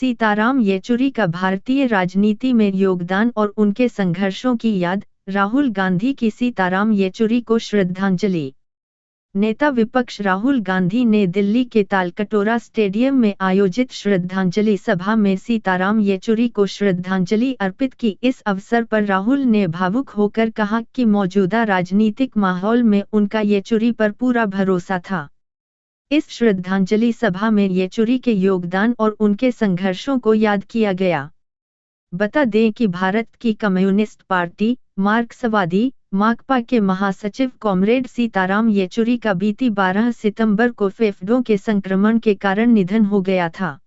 सीताराम येचुरी का भारतीय राजनीति में योगदान और उनके संघर्षों की याद, राहुल गांधी की सीताराम येचुरी को श्रद्धांजलि। नेता विपक्ष राहुल गांधी ने दिल्ली के तालकटोरा स्टेडियम में आयोजित श्रद्धांजलि सभा में सीताराम येचुरी को श्रद्धांजलि अर्पित की। इस अवसर पर राहुल ने भावुक होकर कहा कि मौजूदा राजनीतिक माहौल में उनका येचुरी पर पूरा भरोसा था। इस श्रद्धांजलि सभा में येचुरी के योगदान और उनके संघर्षों को याद किया गया। बता दें कि भारत की कम्युनिस्ट पार्टी मार्क्सवादी माकपा के महासचिव कॉमरेड सीताराम येचुरी का बीती 12 सितंबर को फेफड़ों के संक्रमण के कारण निधन हो गया था।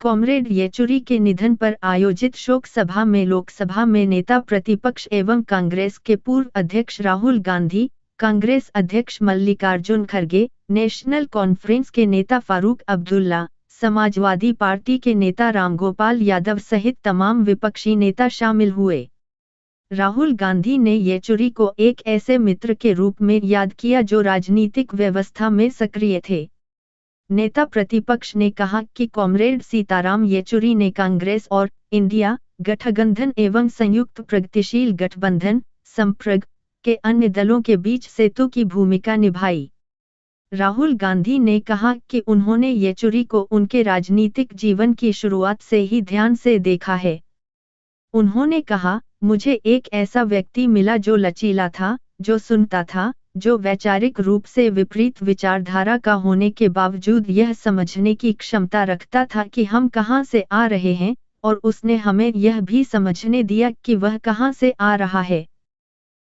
कॉमरेड येचुरी के निधन पर आयोजित शोक सभा में लोकसभा में नेता प्रतिपक्ष एवं कांग्रेस के पूर्व अध्यक्ष राहुल गांधी, कांग्रेस अध्यक्ष मल्लिकार्जुन खड़गे, नेशनल कॉन्फ्रेंस के नेता फारूक अब्दुल्ला, समाजवादी पार्टी के नेता रामगोपाल यादव सहित तमाम विपक्षी नेता शामिल हुए। राहुल गांधी ने येचुरी को एक ऐसे मित्र के रूप में याद किया जो राजनीतिक व्यवस्था में सक्रिय थे। नेता प्रतिपक्ष ने कहा कि कॉमरेड सीताराम येचुरी ने कांग्रेस और इंडिया गठबंधन एवं संयुक्त प्रगतिशील गठबंधन संप्रग के अन्य दलों के बीच सेतु की भूमिका निभाई। राहुल गांधी ने कहा कि उन्होंने येचुरी को उनके राजनीतिक जीवन की शुरुआत से ही ध्यान से देखा है। उन्होंने कहा, मुझे एक ऐसा व्यक्ति मिला जो लचीला था, जो सुनता था, जो वैचारिक रूप से विपरीत विचारधारा का होने के बावजूद यह समझने की क्षमता रखता था कि हम कहां से आ रहे हैं, और उसने हमें यह भी समझने दिया कि वह कहां से आ रहा है।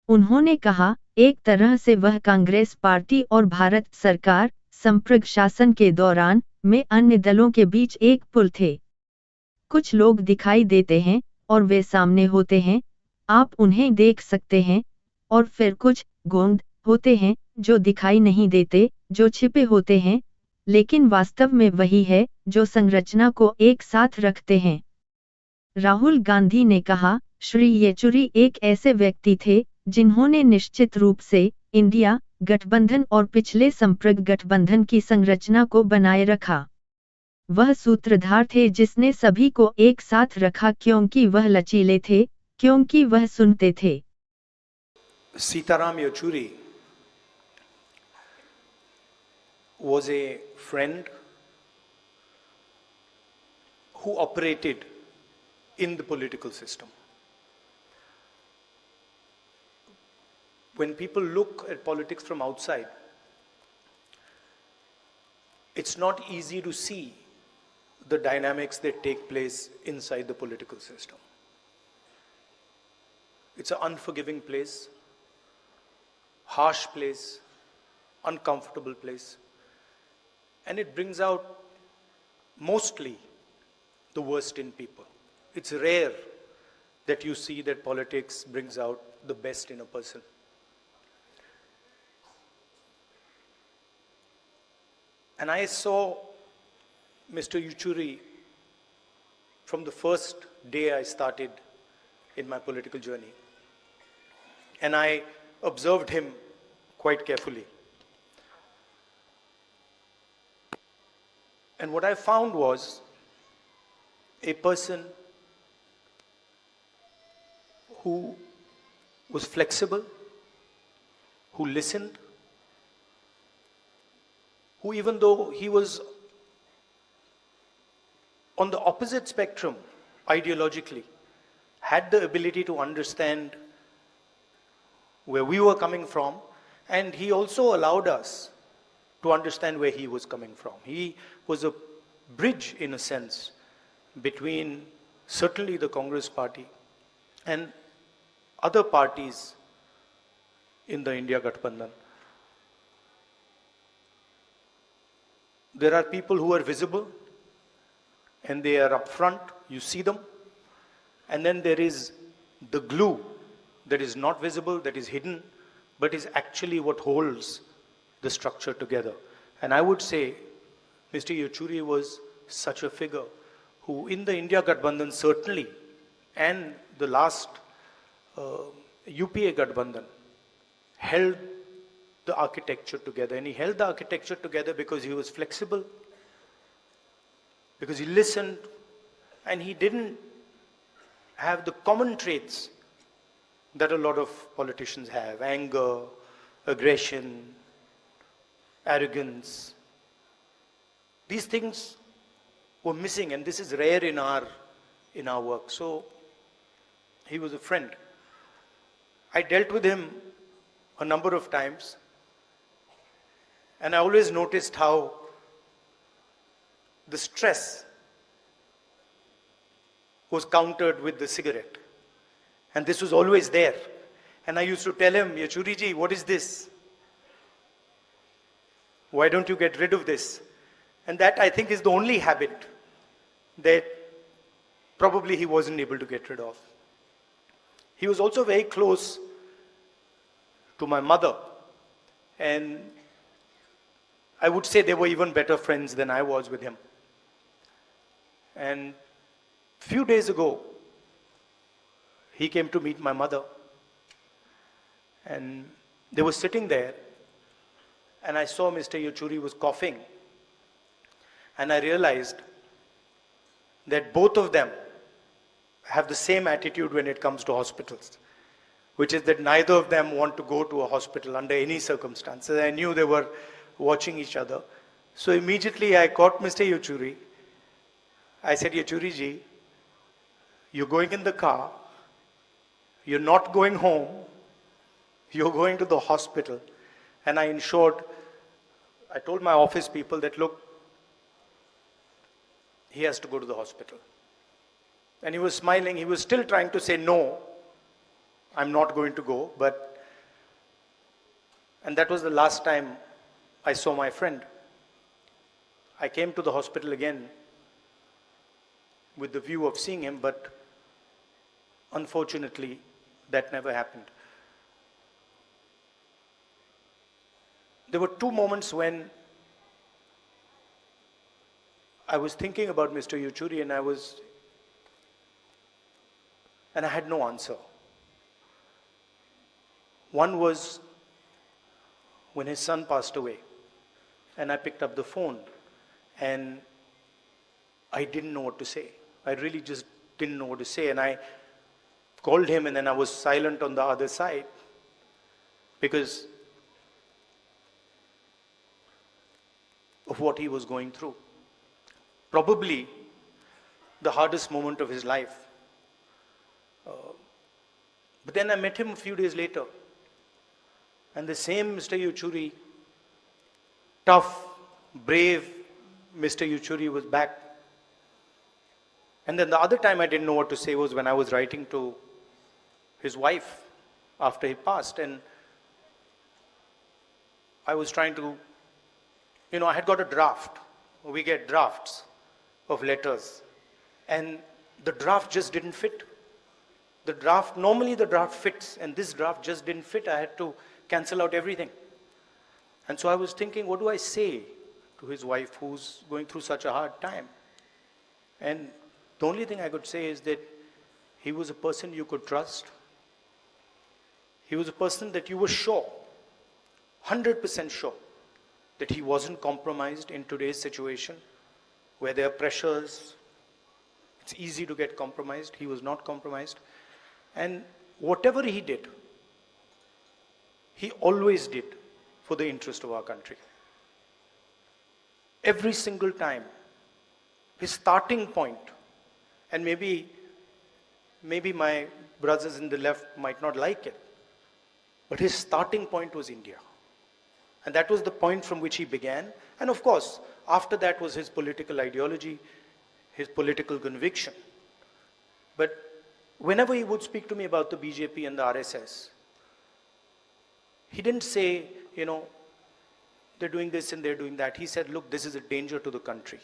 उन्होंने कहा, एक तरह से वह कांग्रेस पार्टी और भारत सरकार संप्रग शासन के दौरान में अन्य दलों के बीच एक पुल थे। कुछ लोग दिखाई देते हैं और वे सामने होते हैं, आप उन्हें देख सकते हैं, और फिर कुछ गोंद होते हैं जो दिखाई नहीं देते, जो छिपे होते हैं, लेकिन वास्तव में वही है जो संरचना को एक साथ रखते हैं। राहुल गांधी ने कहा, श्री येचुरी एक ऐसे व्यक्ति थे जिन्होंने निश्चित रूप से इंडिया गठबंधन और पिछले संप्रग गठबंधन की संरचना को बनाए रखा। वह सूत्रधार थे जिसने सभी को एक साथ रखा क्योंकि वह लचीले थे, क्योंकि वह सुनते थे। Sitaram Yechury was a friend who operated in the political system. When people look at politics from outside, it's not easy to see the dynamics that take place inside the political system. It's an unforgiving place, harsh place, uncomfortable place, and it brings out mostly the worst in people. It's rare that you see that politics brings out the best in a person. And I saw Mr. Yechury from the first day I started in my political journey. And I observed him quite carefully. And what I found was a person who was flexible, who listened, who, even though he was on the opposite spectrum ideologically, had the ability to understand where we were coming from, and he also allowed us to understand where he was coming from. He was a bridge, in a sense, between certainly the Congress party and other parties in the India Gठबंधन. There are people who are visible and they are up front, you see them, and then there is the glue that is not visible, that is hidden, but is actually what holds the structure together. And I would say Mr. Yechury was such a figure who, in the India Gठबंधन certainly, and the last UPA Gठबंधन, held the architecture together. And he held the architecture together because he was flexible, because he listened, And he didn't have the common traits that a lot of politicians have: anger, aggression, arrogance. These things were missing, and this is rare in our work. So he was a friend. I dealt with him a number of times, and I always noticed how the stress was countered with the cigarette. And this was always there. And I used to tell him, Yechury ji, what is this? Why don't you get rid of this? And that, I think, is the only habit that probably he wasn't able to get rid of. He was also very close to my mother. And I would say they were even better friends than I was with him. And a few days ago, he came to meet my mother. And they were sitting there. And I saw Mr. Yechury was coughing. And I realized that both of them have the same attitude when it comes to hospitals, which is that neither of them want to go to a hospital under any circumstances. I knew they were watching each other. So immediately I caught Mr. Yechury. I said, Yechury ji, you're going in the car. You're not going home. You're going to the hospital. And I told my office people that, look, he has to go to the hospital. And he was smiling. He was still trying to say, no, I'm not going to go. And that was the last time I saw my friend. I came to the hospital again with the view of seeing him, but unfortunately, that never happened. There were two moments when I was thinking about Mr. Yechury, and I had no answer. One was when his son passed away, and I picked up the phone, and I didn't know what to say. I really just didn't know what to say, and I called him, and then I was silent on the other side because of what he was going through. Probably the hardest moment of his life. But then I met him a few days later, and the same Mr. Yechury, tough, brave Mr. Yechury was back. And then the other time I didn't know what to say was when I was writing to his wife after he passed, and I was trying to, I had got a draft. We get drafts of letters, and the draft just didn't fit. Normally the draft fits, and this draft just didn't fit. I had to cancel out everything. And so I was thinking, what do I say to his wife who's going through such a hard time? And the only thing I could say is that he was a person you could trust. He was a person that you were sure, 100% sure, that he wasn't compromised in today's situation where there are pressures. It's easy to get compromised. He was not compromised. And whatever he did, he always did for the interest of our country. Every single time, his starting point, and maybe my brothers in the left might not like it, but his starting point was India. And that was the point from which he began. And of course, after that was his political ideology, his political conviction. But whenever he would speak to me about the BJP and the RSS, he didn't say, they're doing this and they're doing that. He said, look, this is a danger to the country.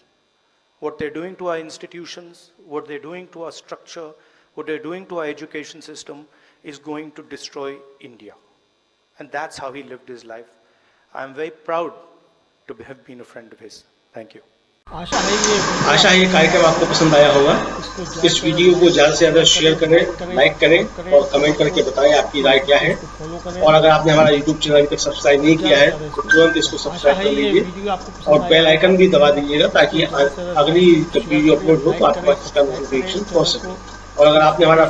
What they're doing to our institutions, what they're doing to our structure, what they're doing to our education system is going to destroy India. And that's how he lived his life. I'm very proud to have been a friend of his. Thank you. आशा है ये कार्यक्रम आपको पसंद आया होगा। इस video को ज़्यादा से ज़्यादा शेयर करें, लाइक करें और कमेंट करके बताएं आपकी राय क्या है। और अगर आपने हमारा यूट्यूब चैनल अभी तक सब्सक्राइब नहीं किया है तो तुरंत इसको सब्सक्राइब कर लीजिए और बेल आइकन भी दबा दीजिएगा ताकि अगली जब वीडियो अपलोड हो तो आपके पास इसका नोटिफिकेशन पहुंच सके। और अगर आपने हमारा